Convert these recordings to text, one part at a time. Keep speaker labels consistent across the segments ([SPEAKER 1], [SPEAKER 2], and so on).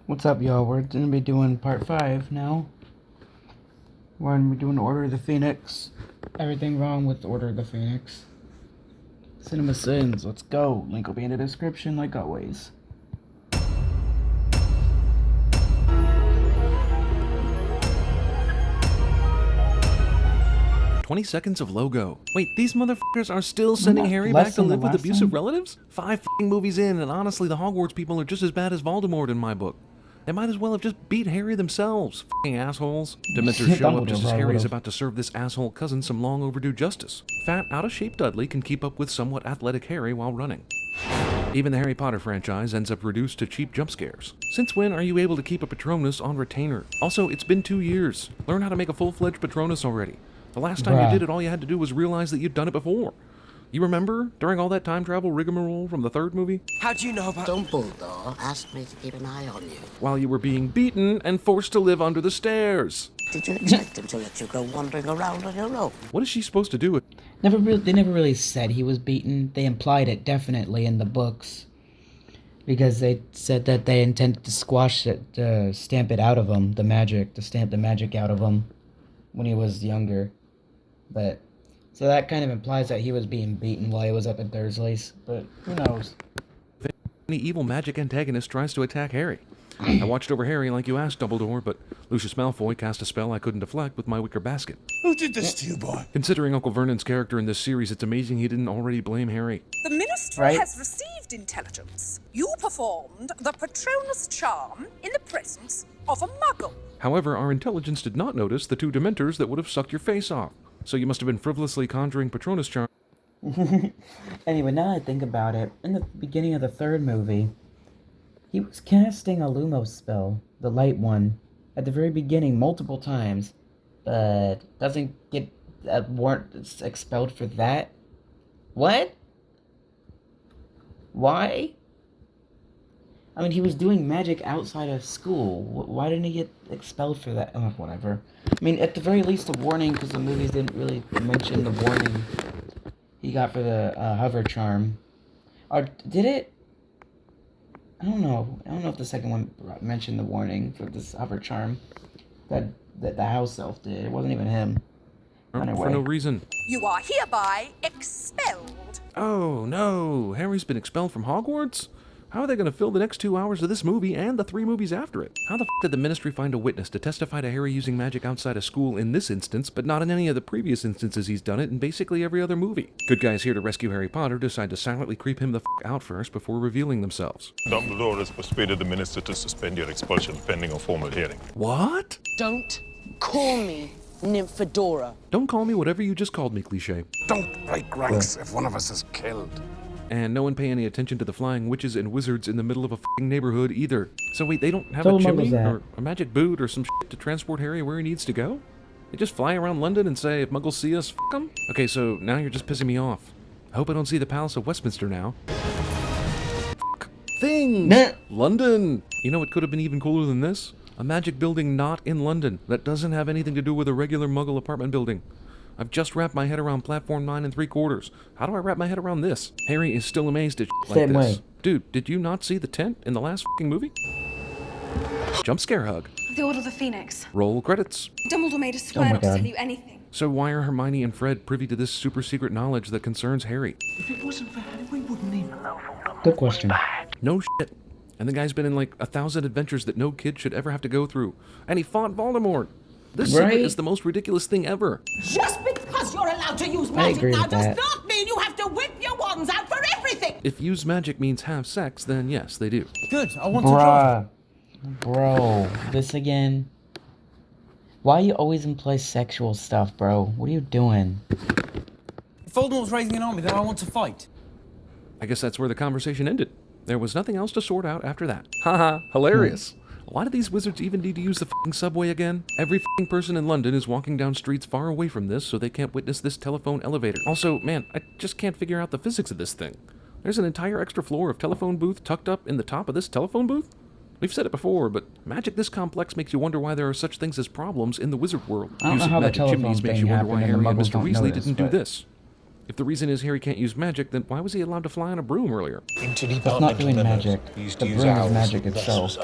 [SPEAKER 1] What's up, y'all? We're gonna be doing part 5 now. We're gonna be doing Order of the Phoenix. Everything wrong with Order of the Phoenix. Cinema Sins, let's go. Link will be in the description like always.
[SPEAKER 2] 20 seconds of logo. Wait, these motherfuckers are still sending Harry
[SPEAKER 1] less
[SPEAKER 2] back to
[SPEAKER 1] than the
[SPEAKER 2] live with
[SPEAKER 1] last
[SPEAKER 2] abusive
[SPEAKER 1] time?
[SPEAKER 2] relatives? 5 f***ing movies in, and honestly, the Hogwarts people are just as bad as Voldemort in my book. They might as well have just beat Harry themselves, f***ing assholes. Dementors show up just as Harry is about to serve this asshole cousin some long overdue justice. Fat, out-of-shape Dudley can keep up with somewhat athletic Harry while running. Even the Harry Potter franchise ends up reduced to cheap jump scares. Since when are you able to keep a Patronus on retainer? Also, it's been 2 years. Learn how to make a full-fledged Patronus already. The last time you did it, all you had to do was realize that you'd done it before. You remember, during all that time travel rigmarole from the third movie?
[SPEAKER 3] How do you know about...
[SPEAKER 4] Dumbledore asked me to keep an eye on you.
[SPEAKER 2] While you were being beaten and forced to live under the stairs.
[SPEAKER 4] Did you expect him to let you go wandering around on your own?
[SPEAKER 2] What is she supposed to do?
[SPEAKER 1] They never really said he was beaten. They implied it definitely in the books. Because they said that they intended to squash it, to stamp it out of him, to stamp the magic out of him when he was younger. But, so that kind of implies that he was being beaten while he was up at Dursley's, but who knows?
[SPEAKER 2] Any evil magic antagonist tries to attack Harry. I watched over Harry like you asked, Dumbledore, but Lucius Malfoy cast a spell I couldn't deflect with my wicker basket.
[SPEAKER 3] Who did this to you, boy?
[SPEAKER 2] Considering Uncle Vernon's character in this series, it's amazing he didn't already blame Harry.
[SPEAKER 5] The Ministry has received intelligence. You performed the Patronus charm in the presence of a muggle.
[SPEAKER 2] However, our intelligence did not notice the 2 Dementors that would have sucked your face off. So you must have been frivolously conjuring Patronus charm.
[SPEAKER 1] Anyway, now that I think about it, in the beginning of the third movie, he was casting a Lumos spell, the light one, at the very beginning multiple times, but doesn't get weren't expelled for that. What? Why? I mean, he was doing magic outside of school. Why didn't he get expelled for that? Oh, whatever. I mean, at the very least, a warning, because the movies didn't really mention the warning he got for the hover charm. Or did it? I don't know. I don't know if the second one mentioned the warning for this hover charm that the house elf did. It wasn't even him. Anyway.
[SPEAKER 2] For no reason.
[SPEAKER 5] You are hereby expelled.
[SPEAKER 2] Oh no, Harry's been expelled from Hogwarts? How are they going to fill the next 2 hours of this movie and the 3 movies after it? How the f*** did the Ministry find a witness to testify to Harry using magic outside of school in this instance, but not in any of the previous instances he's done it in basically every other movie? Good guys here to rescue Harry Potter decide to silently creep him the f*** out first before revealing themselves.
[SPEAKER 6] Dumbledore has persuaded the minister to suspend your expulsion pending a formal hearing.
[SPEAKER 2] What?
[SPEAKER 7] Don't call me Nymphadora.
[SPEAKER 2] Don't call me whatever you just called me, cliché.
[SPEAKER 3] Don't break ranks if one of us is killed.
[SPEAKER 2] And no one pay any attention to the flying witches and wizards in the middle of a f***ing neighborhood either. So wait, they don't have
[SPEAKER 1] Tell
[SPEAKER 2] a
[SPEAKER 1] them what
[SPEAKER 2] chimney
[SPEAKER 1] was that?
[SPEAKER 2] or a magic boot or some shit to transport Harry where he needs to go? They just fly around London and say, if muggles see us, f*** them? Okay, so now you're just pissing me off. I hope I don't see the Palace of Westminster now. Fuck. Things!
[SPEAKER 1] Nah.
[SPEAKER 2] London! You know what could have been even cooler than this? A magic building not in London that doesn't have anything to do with a regular muggle apartment building. I've just wrapped my head around platform 9 3/4. How do I wrap my head around this? Harry is still amazed at shit like
[SPEAKER 1] Same
[SPEAKER 2] this.
[SPEAKER 1] way.
[SPEAKER 2] Dude, did you not see the tent in the last f***ing movie? Jump scare hug.
[SPEAKER 8] The Order of the Phoenix.
[SPEAKER 2] Roll credits.
[SPEAKER 8] Dumbledore made us swear
[SPEAKER 1] my
[SPEAKER 8] not to
[SPEAKER 1] God.
[SPEAKER 8] tell you anything.
[SPEAKER 2] So why are Hermione and Fred privy to this super secret knowledge that concerns Harry?
[SPEAKER 3] If it wasn't for Harry, we wouldn't even know.
[SPEAKER 1] Good question.
[SPEAKER 2] No shit. And the guy's been in like 1,000 adventures that no kid should ever have to go through. And he fought Voldemort. This secret
[SPEAKER 1] Right?
[SPEAKER 2] is the most ridiculous thing ever.
[SPEAKER 9] Just because you're allowed to use
[SPEAKER 1] I
[SPEAKER 9] magic
[SPEAKER 1] agree
[SPEAKER 9] now
[SPEAKER 1] with
[SPEAKER 9] does
[SPEAKER 1] that.
[SPEAKER 9] not mean you have to whip your wands out for everything!
[SPEAKER 2] If use magic means have sex, then yes, they do.
[SPEAKER 3] Good, I want to try.
[SPEAKER 1] Bro, this again? Why you always imply sexual stuff, bro? What are you doing?
[SPEAKER 3] If Voldemort's raising an army, then I want to fight.
[SPEAKER 2] I guess that's where the conversation ended. There was nothing else to sort out after that. Haha, hilarious. Why do these wizards even need to use the f***ing subway again? Every f***ing person in London is walking down streets far away from this so they can't witness this telephone elevator. Also, man, I just can't figure out the physics of this thing. There's an entire extra floor of telephone booth tucked up in the top of this telephone booth? We've said it before, but magic this complex makes you wonder why there are such things as problems in the wizard world.
[SPEAKER 1] I don't know
[SPEAKER 2] Use of
[SPEAKER 1] how the
[SPEAKER 2] magic
[SPEAKER 1] telephone
[SPEAKER 2] chimneys makes
[SPEAKER 1] thing
[SPEAKER 2] you wonder why
[SPEAKER 1] happened and
[SPEAKER 2] Harry
[SPEAKER 1] the
[SPEAKER 2] and
[SPEAKER 1] muggles
[SPEAKER 2] Mr.
[SPEAKER 1] don't
[SPEAKER 2] Weasley
[SPEAKER 1] notice,
[SPEAKER 2] didn't do
[SPEAKER 1] but-
[SPEAKER 2] this. If the reason is Harry can't use magic, then why was he allowed to fly on a broom earlier?
[SPEAKER 1] That's not doing magic. The broom is magic itself.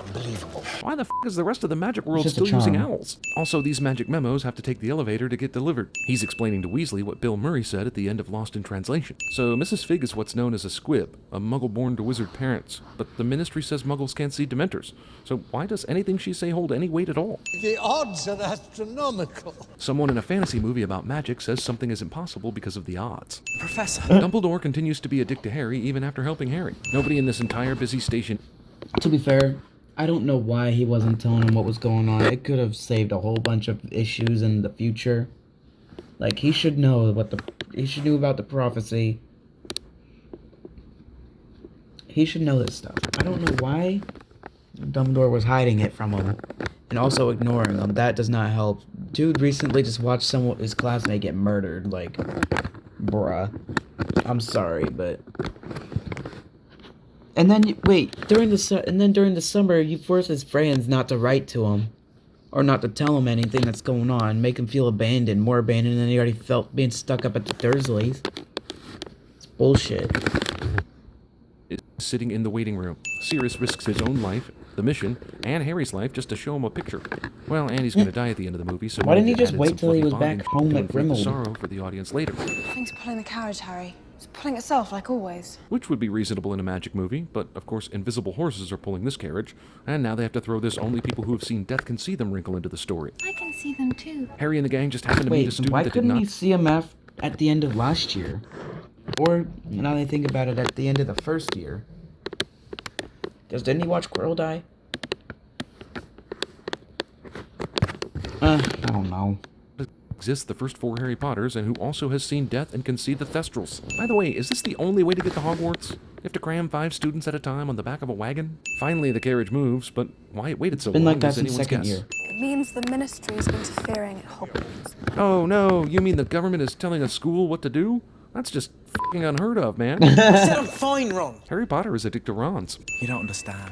[SPEAKER 2] Why the f is the rest of the magic world
[SPEAKER 1] just a
[SPEAKER 2] still using
[SPEAKER 1] charm.
[SPEAKER 2] owls? Also, these magic memos have to take the elevator to get delivered. He's explaining to Weasley what Bill Murray said at the end of Lost in Translation. So Mrs. Fig is what's known as a squib, a muggle born to wizard parents. But the Ministry says muggles can't see Dementors. So why does anything she say hold any weight at all?
[SPEAKER 10] The odds are astronomical.
[SPEAKER 2] Someone in a fantasy movie about magic says something is impossible because of the odds.
[SPEAKER 3] Professor.
[SPEAKER 2] Dumbledore continues to be a dick to Harry even after helping Harry. Nobody in this entire busy station...
[SPEAKER 1] To be fair, I don't know why he wasn't telling him what was going on. It could have saved a whole bunch of issues in the future. Like, he should know he should know about the prophecy. He should know this stuff. I don't know why Dumbledore was hiding it from him. And also ignoring him. That does not help. Dude recently just watched his classmate get murdered. Like, bruh. I'm sorry, but... And then, wait, during the summer, you force his friends not to write to him. Or not to tell him anything that's going on. Make him feel abandoned, more abandoned than he already felt being stuck up at the Dursleys. It's bullshit.
[SPEAKER 2] Is sitting in the waiting room. Sirius risks his own life, the mission, and Harry's life just to show him a picture. Well, and he's going to die at the end of the movie, so...
[SPEAKER 1] Why didn't he
[SPEAKER 2] we
[SPEAKER 1] just
[SPEAKER 2] added
[SPEAKER 1] wait
[SPEAKER 2] some
[SPEAKER 1] till he
[SPEAKER 2] fluffy
[SPEAKER 1] was back
[SPEAKER 2] bondage
[SPEAKER 1] home
[SPEAKER 2] to
[SPEAKER 1] at
[SPEAKER 2] inflict the
[SPEAKER 1] Grimmauld?
[SPEAKER 2] sorrow for the audience later.
[SPEAKER 8] Things pulling the carriage, Harry. It's pulling itself, like always.
[SPEAKER 2] Which would be reasonable in a magic movie, but of course invisible horses are pulling this carriage, and now they have to throw this only people who have seen death can see them wrinkle into the story.
[SPEAKER 8] I can see them too.
[SPEAKER 2] Harry and the gang just happened to meet a
[SPEAKER 1] Wait,
[SPEAKER 2] student
[SPEAKER 1] why
[SPEAKER 2] that did
[SPEAKER 1] couldn't
[SPEAKER 2] not...
[SPEAKER 1] he see him at the end of last year? Or, now that I think about it, at the end of the first year? Because didn't he watch Quirrell die? I don't know.
[SPEAKER 2] exists the first 4 Harry Potters and who also has seen death and can see the Thestrals. By the way, is this the only way to get to Hogwarts? You have to cram 5 students at a time on the back of a wagon? Finally, the carriage moves, but why it waited so long
[SPEAKER 1] Been like that
[SPEAKER 2] is
[SPEAKER 1] since
[SPEAKER 2] anyone's
[SPEAKER 1] second
[SPEAKER 2] guess.
[SPEAKER 1] year.
[SPEAKER 8] It means the ministry is interfering at Hogwarts.
[SPEAKER 2] Oh no, you mean the government is telling a school what to do? That's just f***ing unheard of, man.
[SPEAKER 3] I said I'm fine, Ron.
[SPEAKER 2] Harry Potter is addicted to Rons.
[SPEAKER 3] You don't understand.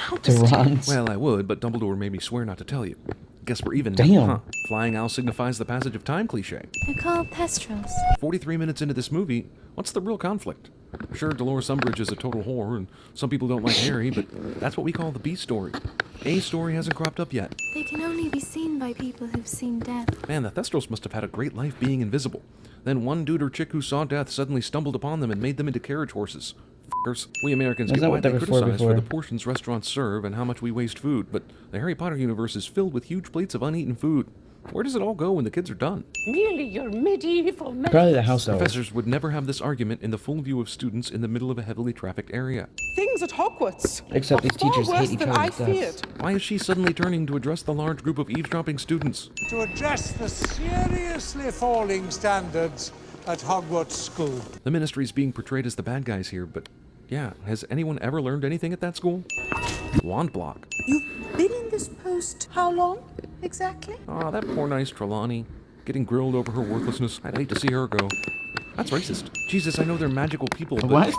[SPEAKER 1] Durans.
[SPEAKER 2] Well, I would, but Dumbledore made me swear not to tell you. Guess we're even now,
[SPEAKER 1] Damn.
[SPEAKER 2] huh? Flying owl signifies the passage of time cliche.
[SPEAKER 11] They're called Thestrals.
[SPEAKER 2] 43 minutes into this movie, what's the real conflict? Sure, Dolores Umbridge is a total whore, and some people don't like Harry, but that's what we call the B story. A story hasn't cropped up yet.
[SPEAKER 11] They can only be seen by people who've seen death.
[SPEAKER 2] Man, the Thestrals must have had a great life being invisible. Then one dude or chick who saw death suddenly stumbled upon them and made them into carriage horses. F***ers. We Americans
[SPEAKER 1] Isn't
[SPEAKER 2] get
[SPEAKER 1] that what they
[SPEAKER 2] widely
[SPEAKER 1] were for
[SPEAKER 2] criticized for
[SPEAKER 1] before?
[SPEAKER 2] the portions restaurants serve and how much we waste food, but the Harry Potter universe is filled with huge plates of uneaten food. Where does it all go when the kids are done?
[SPEAKER 9] Merely your medieval
[SPEAKER 1] Probably the house elves.
[SPEAKER 2] Professors would never have this argument in the full view of students in the middle of a heavily trafficked area.
[SPEAKER 12] Things at Hogwarts
[SPEAKER 1] Except
[SPEAKER 12] are
[SPEAKER 1] these
[SPEAKER 12] far
[SPEAKER 1] teachers
[SPEAKER 12] worse
[SPEAKER 1] hate each
[SPEAKER 12] than
[SPEAKER 1] other
[SPEAKER 12] I
[SPEAKER 1] to death.
[SPEAKER 12] feared.
[SPEAKER 2] Why is she suddenly turning to address the large group of eavesdropping students?
[SPEAKER 10] To address the seriously falling standards at Hogwarts School.
[SPEAKER 2] The Ministry's being portrayed as the bad guys here, but yeah, has anyone ever learned anything at that school? Wand block.
[SPEAKER 5] You've been in this post how long, exactly?
[SPEAKER 2] Aw, that poor nice Trelawney. Getting grilled over her worthlessness. I'd hate to see her go. That's racist. Jesus, I know they're magical people, but...
[SPEAKER 1] What?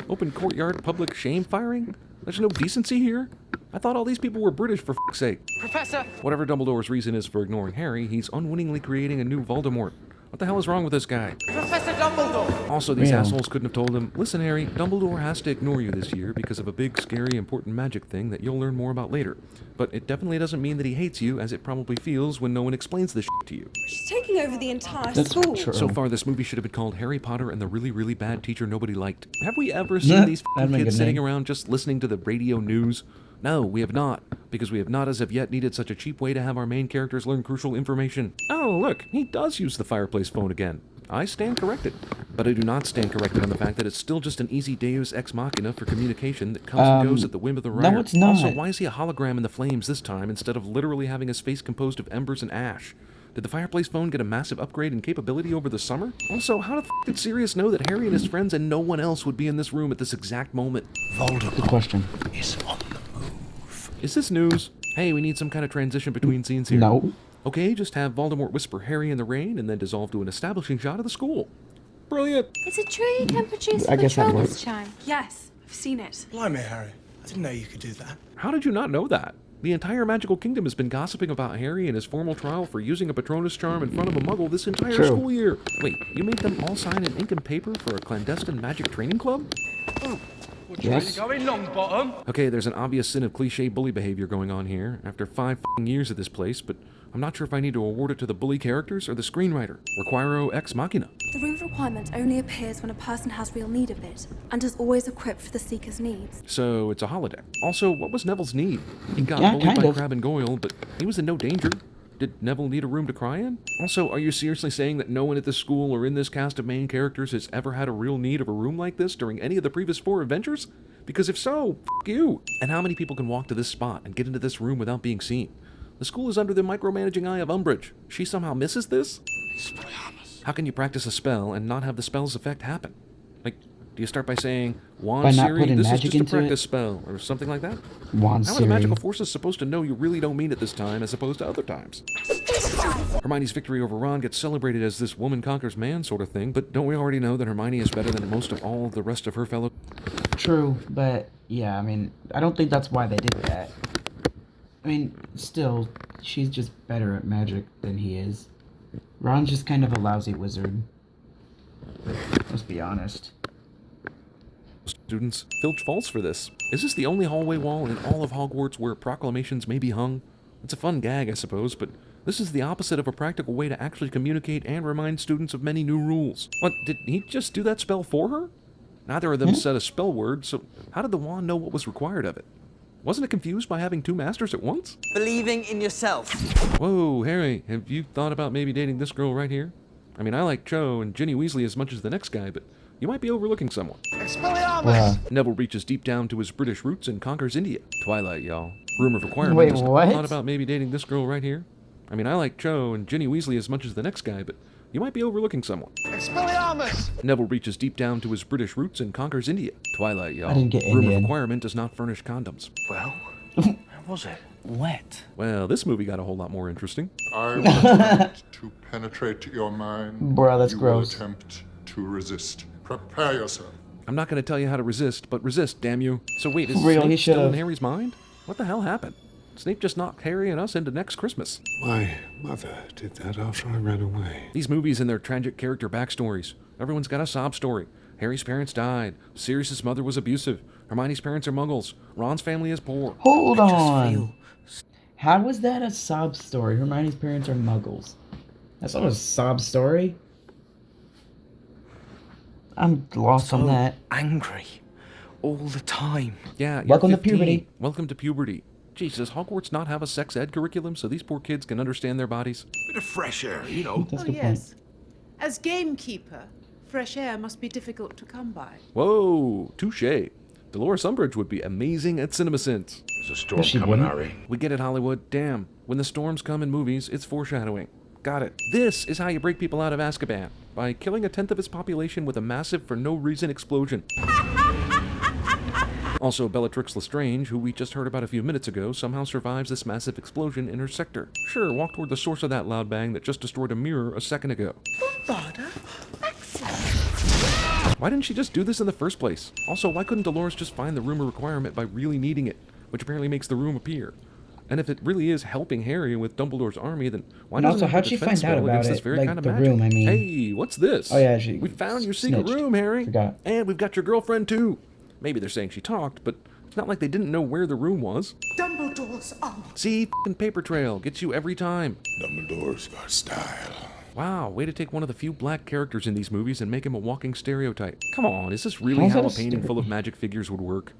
[SPEAKER 2] Open courtyard public shame firing? There's no decency here? I thought all these people were British, for f***'s sake.
[SPEAKER 12] Professor!
[SPEAKER 2] Whatever Dumbledore's reason is for ignoring Harry, he's unwittingly creating a new Voldemort. What the hell is wrong with this guy?
[SPEAKER 12] Professor Dumbledore!
[SPEAKER 2] Also, these
[SPEAKER 1] Yeah.
[SPEAKER 2] assholes couldn't have told him, listen, Harry, Dumbledore has to ignore you this year because of a big, scary, important magic thing that you'll learn more about later. But it definitely doesn't mean that he hates you, as it probably feels when no one explains this shit to you.
[SPEAKER 8] She's taking over the entire
[SPEAKER 1] That's
[SPEAKER 8] school.
[SPEAKER 1] true.
[SPEAKER 2] So far, this movie should have been called Harry Potter and the Really, Really Bad Teacher Nobody Liked. Have we ever seen these
[SPEAKER 1] That'd make a
[SPEAKER 2] kids sitting
[SPEAKER 1] name.
[SPEAKER 2] around just listening to the radio news? No, we have not, because we have not as of yet needed such a cheap way to have our main characters learn crucial information. Oh, look, he does use the fireplace phone again. I stand corrected. But I do not stand corrected on the fact that it's still just an easy deus ex machina for communication that comes and goes at the whim of the writer.
[SPEAKER 1] no, it's not.
[SPEAKER 2] Also, why is he a hologram in the flames this time instead of literally having his face composed of embers and ash? Did the fireplace phone get a massive upgrade in capability over the summer? Also, how the f*** did Sirius know that Harry and his friends and no one else would be in this room at this exact moment?
[SPEAKER 1] Good question.
[SPEAKER 10] Is on the move.
[SPEAKER 2] Is this news? Hey, we need some kind of transition between scenes here.
[SPEAKER 1] No.
[SPEAKER 2] Okay, just have Voldemort whisper Harry in the rain and then dissolve to an establishing shot of the school. Brilliant!
[SPEAKER 11] Is it true you can produce
[SPEAKER 1] I guess that
[SPEAKER 11] Patronus
[SPEAKER 1] works.
[SPEAKER 11] charm?
[SPEAKER 8] Yes, I've seen it.
[SPEAKER 3] Blimey, Harry. I didn't know you could do that.
[SPEAKER 2] How did you not know that? The entire magical kingdom has been gossiping about Harry and his formal trial for using a Patronus charm in front of a muggle this entire school year. Wait, you made them all sign an ink and paper for a clandestine magic training club?
[SPEAKER 1] Yes.
[SPEAKER 2] Okay, there's an obvious sin of cliche bully behavior going on here, after 5 years at this place, but I'm not sure if I need to award it to the bully characters or the screenwriter. Requiro ex machina.
[SPEAKER 11] The room's requirement only appears when a person has real need of it, and is always equipped for the seeker's needs.
[SPEAKER 2] So it's a holodeck. Also, what was Neville's need? He got
[SPEAKER 1] Yeah,
[SPEAKER 2] bullied
[SPEAKER 1] kind
[SPEAKER 2] by
[SPEAKER 1] of.
[SPEAKER 2] Crabbe and Goyle, but he was in no danger. Did Neville need a room to cry in? Also, are you seriously saying that no one at this school or in this cast of main characters has ever had a real need of a room like this during any of the previous 4 adventures? Because if so, f*** you. And how many people can walk to this spot and get into this room without being seen? The school is under the micromanaging eye of Umbridge. She somehow misses this? How can you practice a spell and not have the spell's effect happen? Like, do you start by saying, Wand
[SPEAKER 1] By not
[SPEAKER 2] Siri,
[SPEAKER 1] putting
[SPEAKER 2] this is
[SPEAKER 1] magic
[SPEAKER 2] just a
[SPEAKER 1] into it?
[SPEAKER 2] practice spell, or something like that?
[SPEAKER 1] Wand
[SPEAKER 2] How are the
[SPEAKER 1] Siri.
[SPEAKER 2] magical forces supposed to know you really don't mean it this time as opposed to other times? Hermione's victory over Ron gets celebrated as this woman conquers man sort of thing, but don't we already know that Hermione is better than most of all the rest of her fellow...
[SPEAKER 1] True, but yeah, I mean, I don't think that's why they did that. I mean, still, she's just better at magic than he is. Ron's just kind of a lousy wizard. Let's be honest.
[SPEAKER 2] Students filch false for this. Is this the only hallway wall in all of Hogwarts where proclamations may be hung? It's a fun gag, I suppose, but this is the opposite of a practical way to actually communicate and remind students of many new rules. What, did he just do that spell for her? Neither of them said a spell word, so how did the wand know what was required of it? Wasn't it confused by having 2 masters at once?
[SPEAKER 12] Believing in yourself.
[SPEAKER 2] Whoa, Harry, have you thought about maybe dating this girl right here? I mean, I like Cho and Ginny Weasley as much as the next guy, but you might be overlooking someone. Neville reaches deep down to his British roots and conquers India. Twilight, y'all. Room of requirement.
[SPEAKER 1] Wait,
[SPEAKER 2] is
[SPEAKER 1] what?
[SPEAKER 2] Thought about maybe dating this girl right here? I mean, I like Cho and Ginny Weasley as much as the next guy, but you might be overlooking someone. Neville reaches deep down to his British roots and conquers India. Twilight, y'all.
[SPEAKER 1] I didn't get
[SPEAKER 2] Room
[SPEAKER 1] Indian.
[SPEAKER 2] of requirement does not furnish condoms.
[SPEAKER 3] Well, how was it? Wet.
[SPEAKER 2] Well, this movie got a whole lot more interesting.
[SPEAKER 6] I will attempt to penetrate your mind.
[SPEAKER 1] Bruh, that's
[SPEAKER 6] you
[SPEAKER 1] gross.
[SPEAKER 6] will attempt to resist. Prepare yourself.
[SPEAKER 2] I'm not going to tell you how to resist, but resist, damn you. So wait, is
[SPEAKER 1] For real, he
[SPEAKER 2] Snape still in
[SPEAKER 1] should've.
[SPEAKER 2] Harry's mind? What the hell happened? Snape just knocked Harry and us into next Christmas.
[SPEAKER 13] My mother did that after I ran away.
[SPEAKER 2] These movies and their tragic character backstories. Everyone's got a sob story. Harry's parents died. Sirius's mother was abusive. Hermione's parents are muggles. Ron's family is poor.
[SPEAKER 1] Hold on. How was that a sob story? Hermione's parents are muggles. That's not a sob story. I'm lost on that.
[SPEAKER 3] Angry. All the time.
[SPEAKER 2] Yeah, you're
[SPEAKER 1] Welcome to
[SPEAKER 2] 15.
[SPEAKER 1] puberty.
[SPEAKER 2] Welcome to puberty. Jeez, does Hogwarts not have a sex ed curriculum so these poor kids can understand their bodies?
[SPEAKER 13] Bit of fresh air, you know.
[SPEAKER 1] That's a
[SPEAKER 14] Oh,
[SPEAKER 1] good point.
[SPEAKER 14] yes. As gamekeeper, fresh air must be difficult to come by.
[SPEAKER 2] Whoa, touche. Dolores Umbridge would be amazing at CinemaSins.
[SPEAKER 13] There's a storm
[SPEAKER 1] she
[SPEAKER 13] coming,
[SPEAKER 1] wouldn't.
[SPEAKER 13] Harry.
[SPEAKER 2] We get it, Hollywood. Damn. When the storms come in movies, it's foreshadowing. Got it. This is how you break people out of Azkaban. By killing 1/10 of its population with a massive for no reason explosion. Also, Bellatrix Lestrange, who we just heard about a few minutes ago, somehow survives this massive explosion in her sector. Sure, walk toward the source of that loud bang that just destroyed a mirror a second ago. Why didn't she just do this in the first place? Also, why couldn't Dolores just find the room of requirement by really needing it, which apparently makes the room appear? And if it really is helping Harry with Dumbledore's army, then why
[SPEAKER 1] And
[SPEAKER 2] doesn't
[SPEAKER 1] also,
[SPEAKER 2] it have
[SPEAKER 1] how'd
[SPEAKER 2] a
[SPEAKER 1] she
[SPEAKER 2] defense
[SPEAKER 1] find out
[SPEAKER 2] spell
[SPEAKER 1] about
[SPEAKER 2] against
[SPEAKER 1] it?
[SPEAKER 2] this very
[SPEAKER 1] Like,
[SPEAKER 2] kind of
[SPEAKER 1] the
[SPEAKER 2] magic?
[SPEAKER 1] room, I mean.
[SPEAKER 2] Hey, what's this?
[SPEAKER 1] Oh, yeah, she
[SPEAKER 2] We found your secret
[SPEAKER 1] snitched.
[SPEAKER 2] room, Harry.
[SPEAKER 1] Forgot.
[SPEAKER 2] And we've got your girlfriend too. Maybe they're saying she talked, but it's not like they didn't know where the room was.
[SPEAKER 14] Dumbledore's arm.
[SPEAKER 2] See, f***ing paper trail gets you every time.
[SPEAKER 13] Dumbledore's got style.
[SPEAKER 2] Wow, way to take one of the few black characters in these movies and make him a walking stereotype. Come on, is this really
[SPEAKER 1] How's
[SPEAKER 2] how
[SPEAKER 1] that
[SPEAKER 2] a
[SPEAKER 1] a
[SPEAKER 2] painting
[SPEAKER 1] stereo-
[SPEAKER 2] full of magic figures would work?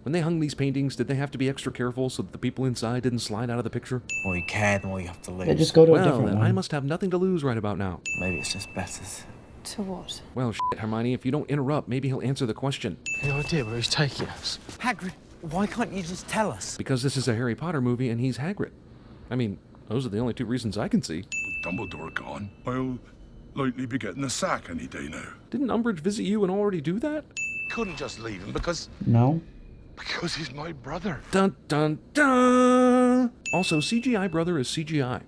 [SPEAKER 2] When they hung these paintings, did they have to be extra careful so that the people inside didn't slide out of the picture?
[SPEAKER 3] The more you care, the more you have to lose.
[SPEAKER 1] Yeah, just go to a
[SPEAKER 2] Well,
[SPEAKER 1] different
[SPEAKER 2] then
[SPEAKER 1] one.
[SPEAKER 2] I must have nothing to lose right about now.
[SPEAKER 3] Maybe it's just better.
[SPEAKER 11] To what?
[SPEAKER 2] Well, shit, Hermione, if you don't interrupt, maybe he'll answer the question.
[SPEAKER 12] No idea where he's taking us.
[SPEAKER 3] Hagrid, why can't you just tell us?
[SPEAKER 2] Because this is a Harry Potter movie and he's Hagrid. I mean, those are the only 2 reasons I can see.
[SPEAKER 13] With Dumbledore gone, I'll likely be getting a sack any day now.
[SPEAKER 2] Didn't Umbridge visit you and already do that?
[SPEAKER 13] Couldn't just leave him because
[SPEAKER 1] No?
[SPEAKER 13] he's my brother.
[SPEAKER 2] Dun dun dun! Also, CGI brother is CGI.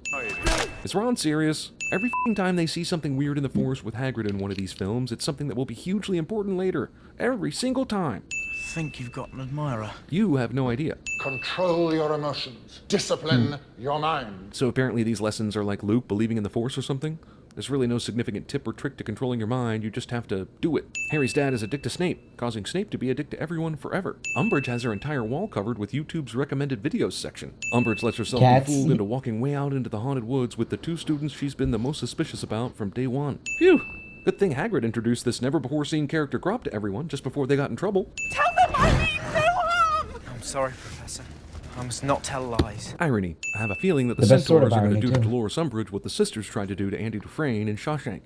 [SPEAKER 2] Is Ron serious? Every f***ing time they see something weird in the Force with Hagrid in one of these films, it's something that will be hugely important later. Every single time.
[SPEAKER 12] think you've got an admirer.
[SPEAKER 2] You have no idea.
[SPEAKER 15] Control your emotions. Discipline your mind.
[SPEAKER 2] So apparently these lessons are like Luke believing in the Force or something? There's really no significant tip or trick to controlling your mind, you just have to do it. Harry's dad is addicted to Snape, causing Snape to be addicted to everyone forever. Umbridge has her entire wall covered with YouTube's recommended videos section. Umbridge lets herself be fooled into walking way out into the haunted woods with the 2 students she's been the most suspicious about from day one. Phew! Good thing Hagrid introduced this never-before-seen character Grop to everyone just before they got in trouble.
[SPEAKER 5] Tell them I mean no harm!
[SPEAKER 12] I'm sorry, Professor. I must not tell lies.
[SPEAKER 2] Irony. I have a feeling that the
[SPEAKER 1] best sort
[SPEAKER 2] Centaurs
[SPEAKER 1] of
[SPEAKER 2] are going to
[SPEAKER 1] irony,
[SPEAKER 2] do to
[SPEAKER 1] too.
[SPEAKER 2] Dolores Umbridge what the sisters tried to do to Andy Dufresne in Shawshank.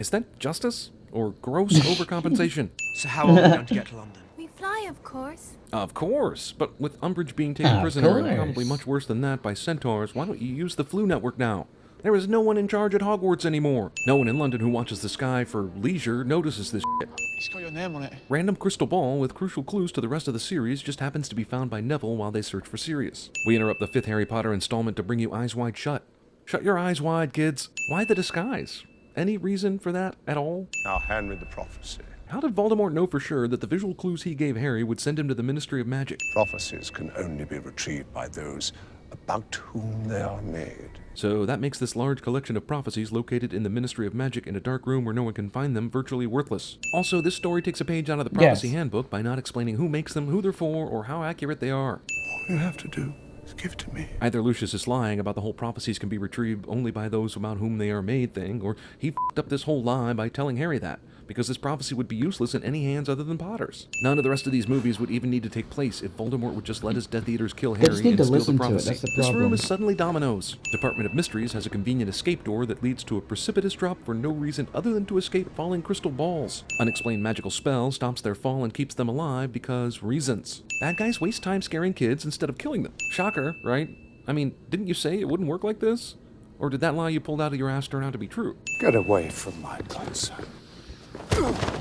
[SPEAKER 2] Is that justice? Or gross overcompensation?
[SPEAKER 12] So how are we going to get to London?
[SPEAKER 11] We fly, of course.
[SPEAKER 2] Of course, but with Umbridge being taken
[SPEAKER 1] Of
[SPEAKER 2] prisoner and
[SPEAKER 1] course.
[SPEAKER 2] probably much worse than that by Centaurs, why don't you use the Flu Network now? There is no one in charge at Hogwarts anymore. No one in London who watches the sky for leisure notices this shit.
[SPEAKER 12] It's got your name on it.
[SPEAKER 2] Random crystal ball with crucial clues to the rest of the series just happens to be found by Neville while they search for Sirius. We interrupt the 5th Harry Potter installment to bring you Eyes Wide Shut. Shut your eyes wide, kids. Why the disguise? Any reason for that at all?
[SPEAKER 6] Now hand me the prophecy.
[SPEAKER 2] How did Voldemort know for sure that the visual clues he gave Harry would send him to the Ministry of Magic?
[SPEAKER 6] Prophecies can only be retrieved by those about whom they are made.
[SPEAKER 2] So that makes this large collection of prophecies located in the Ministry of Magic in a dark room where no one can find them virtually worthless. Also, this story takes a page out of the prophecy handbook by not explaining who makes them, who they're for, or how accurate they are.
[SPEAKER 6] All you have to do is give to me.
[SPEAKER 2] Either Lucius is lying about the whole prophecies can be retrieved only by those about whom they are made thing, or he f***ed up this whole lie by telling Harry that, because this prophecy would be useless in any hands other than Potter's. None of the rest of these movies would even need to take place if Voldemort would just let his Death Eaters kill
[SPEAKER 1] They just
[SPEAKER 2] Harry
[SPEAKER 1] need
[SPEAKER 2] and
[SPEAKER 1] to
[SPEAKER 2] steal the
[SPEAKER 1] listen to it,
[SPEAKER 2] prophecy.
[SPEAKER 1] that's the
[SPEAKER 2] This room
[SPEAKER 1] problem.
[SPEAKER 2] is suddenly dominoes. Department of Mysteries has a convenient escape door that leads to a precipitous drop for no reason other than to escape falling crystal balls. Unexplained magical spell stops their fall and keeps them alive because reasons. Bad guys waste time scaring kids instead of killing them. Shocker, right? I mean, didn't you say it wouldn't work like this? Or did that lie you pulled out of your ass turn out to be true?
[SPEAKER 10] Get away from my grandson.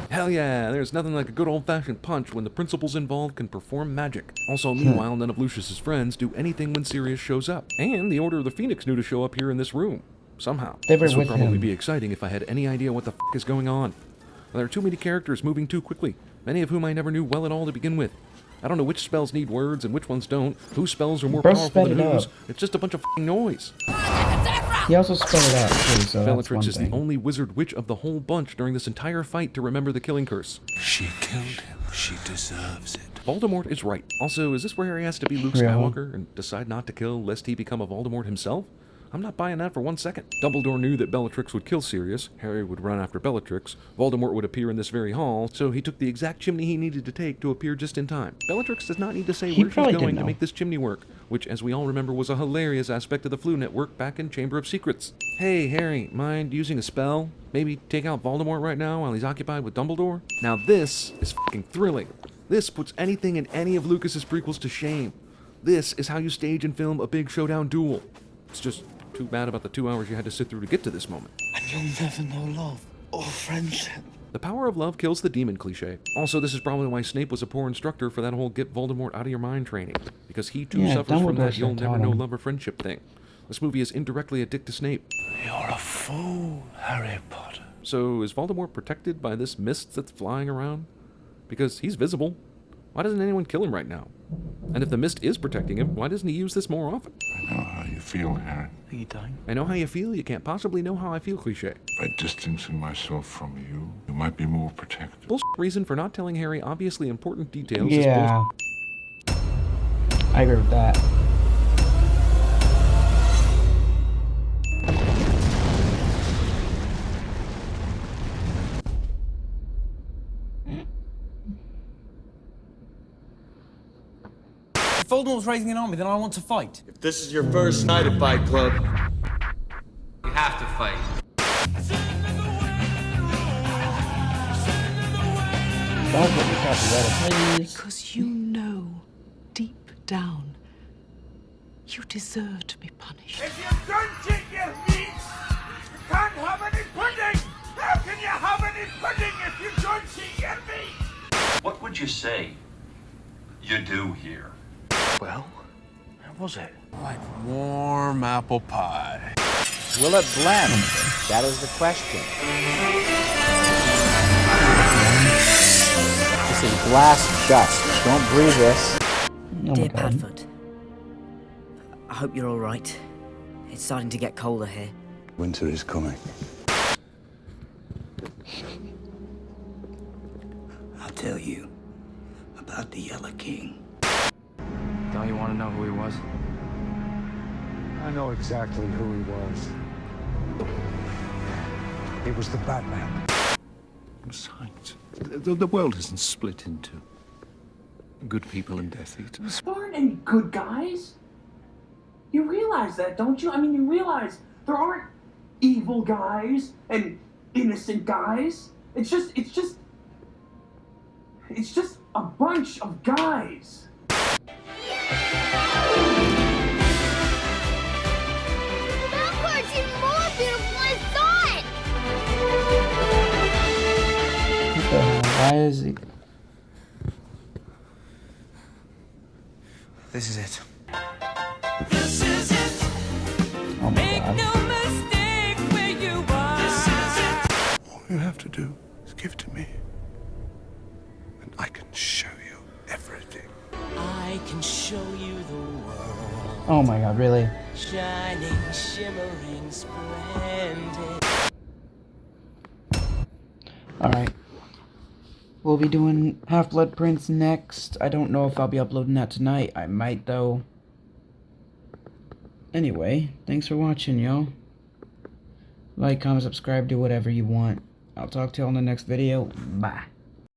[SPEAKER 2] Hell yeah, there's nothing like a good old-fashioned punch when the principals involved can perform magic. Also, meanwhile, none of Lucius's friends do anything when Sirius shows up. And the Order of the Phoenix knew to show up here in this room. Somehow.
[SPEAKER 1] They were
[SPEAKER 2] This would
[SPEAKER 1] with
[SPEAKER 2] probably
[SPEAKER 1] him.
[SPEAKER 2] be exciting if I had any idea what the f*** is going on. There are too many characters moving too quickly, many of whom I never knew well at all to begin with. I don't know which spells need words and which ones don't, whose spells are more
[SPEAKER 1] Bro
[SPEAKER 2] powerful
[SPEAKER 1] sped
[SPEAKER 2] than
[SPEAKER 1] it
[SPEAKER 2] whose.
[SPEAKER 1] up.
[SPEAKER 2] It's just a bunch of f***ing noise.
[SPEAKER 1] He also spelled it out too, so that's
[SPEAKER 2] Bellatrix
[SPEAKER 1] one
[SPEAKER 2] is
[SPEAKER 1] thing.
[SPEAKER 2] the only wizard witch of the whole bunch during this entire fight to remember the killing curse.
[SPEAKER 13] She killed him. She deserves it.
[SPEAKER 2] Voldemort is right. Also, is this where Harry has to be Luke
[SPEAKER 1] Really?
[SPEAKER 2] Skywalker and decide not to kill lest he become a Voldemort himself? I'm not buying that for 1 second. Dumbledore knew that Bellatrix would kill Sirius, Harry would run after Bellatrix, Voldemort would appear in this very hall, so he took the exact chimney he needed to take to appear just in time. Bellatrix does not need to say
[SPEAKER 1] He
[SPEAKER 2] where she's
[SPEAKER 1] probably
[SPEAKER 2] going
[SPEAKER 1] didn't
[SPEAKER 2] to
[SPEAKER 1] know.
[SPEAKER 2] make this chimney work, which, as we all remember, was a hilarious aspect of the Flu Network back in Chamber of Secrets. Hey, Harry, mind using a spell? Maybe take out Voldemort right now while he's occupied with Dumbledore? Now this is fucking thrilling. This puts anything in any of Lucas's prequels to shame. This is how you stage and film a big showdown duel. It's just too bad about the 2 hours you had to sit through to get to this moment.
[SPEAKER 12] And you'll never know love or friendship.
[SPEAKER 2] The power of love kills the demon cliche. Also, this is probably why Snape was a poor instructor for that whole get Voldemort out of your mind training. Because he too
[SPEAKER 1] Yeah,
[SPEAKER 2] suffers from
[SPEAKER 1] Dumbledore
[SPEAKER 2] that
[SPEAKER 1] should
[SPEAKER 2] you'll
[SPEAKER 1] have
[SPEAKER 2] never
[SPEAKER 1] taught
[SPEAKER 2] know
[SPEAKER 1] him.
[SPEAKER 2] love or friendship thing. This movie is indirectly a dick to Snape.
[SPEAKER 13] You're a fool, Harry Potter.
[SPEAKER 2] So is Voldemort protected by this mist that's flying around? Because he's visible. Why doesn't anyone kill him right now? And if the mist is protecting him, why doesn't he use this more often?
[SPEAKER 13] I know how you feel, Harry.
[SPEAKER 12] Are you dying?
[SPEAKER 2] I know how you feel, you can't possibly know how I feel cliche.
[SPEAKER 13] By distancing myself from you, you might be more protected.
[SPEAKER 2] Bullshit reason for not telling Harry obviously important details is
[SPEAKER 1] Yeah. I agree with that.
[SPEAKER 3] If Voldemort's raising an army, then I want to fight.
[SPEAKER 12] If this is your first night at Fight Club,
[SPEAKER 16] You have to fight.
[SPEAKER 1] Don't get me copyrighted, please.
[SPEAKER 14] Because you know, deep down, you deserve to be punished.
[SPEAKER 10] If you don't eat your meat, you can't have any pudding! How can you have any pudding if you don't eat your meat?
[SPEAKER 16] What would you say you do here?
[SPEAKER 12] well, how was it?
[SPEAKER 3] Like warm apple pie.
[SPEAKER 17] Will it blend? That is the question.
[SPEAKER 1] The
[SPEAKER 17] This is glass dust. Don't breathe this.
[SPEAKER 1] Oh
[SPEAKER 18] Dear Padfoot, I hope you're all right. It's starting to get colder here.
[SPEAKER 12] Winter is coming.
[SPEAKER 19] I'll tell you about the Yellow King.
[SPEAKER 3] Don't you want to know who he was?
[SPEAKER 20] I know exactly who he was. He was the Batman.
[SPEAKER 12] Besides, the world isn't split into good people and Death Eaters.
[SPEAKER 10] There aren't any good guys. You realize that, don't you? I mean, you realize there aren't evil guys and innocent guys. It's just a bunch of guys.
[SPEAKER 21] Hogwarts is more beautiful I thought!
[SPEAKER 1] What the hell? Why is he?
[SPEAKER 3] This is it.
[SPEAKER 10] This is it.
[SPEAKER 1] Oh my god.
[SPEAKER 10] No mistake where you are.
[SPEAKER 6] All you have to do is give to me, and I can show you everything.
[SPEAKER 10] I can show you the world.
[SPEAKER 1] Oh my god, really?
[SPEAKER 10] Shining, shimmering, splendid.
[SPEAKER 1] Alright. We'll be doing Half-Blood Prince next. I don't know if I'll be uploading that tonight. I might, though. Anyway, thanks for watching, y'all. Like, comment, subscribe, do whatever you want. I'll talk to you all in the next video. Bye.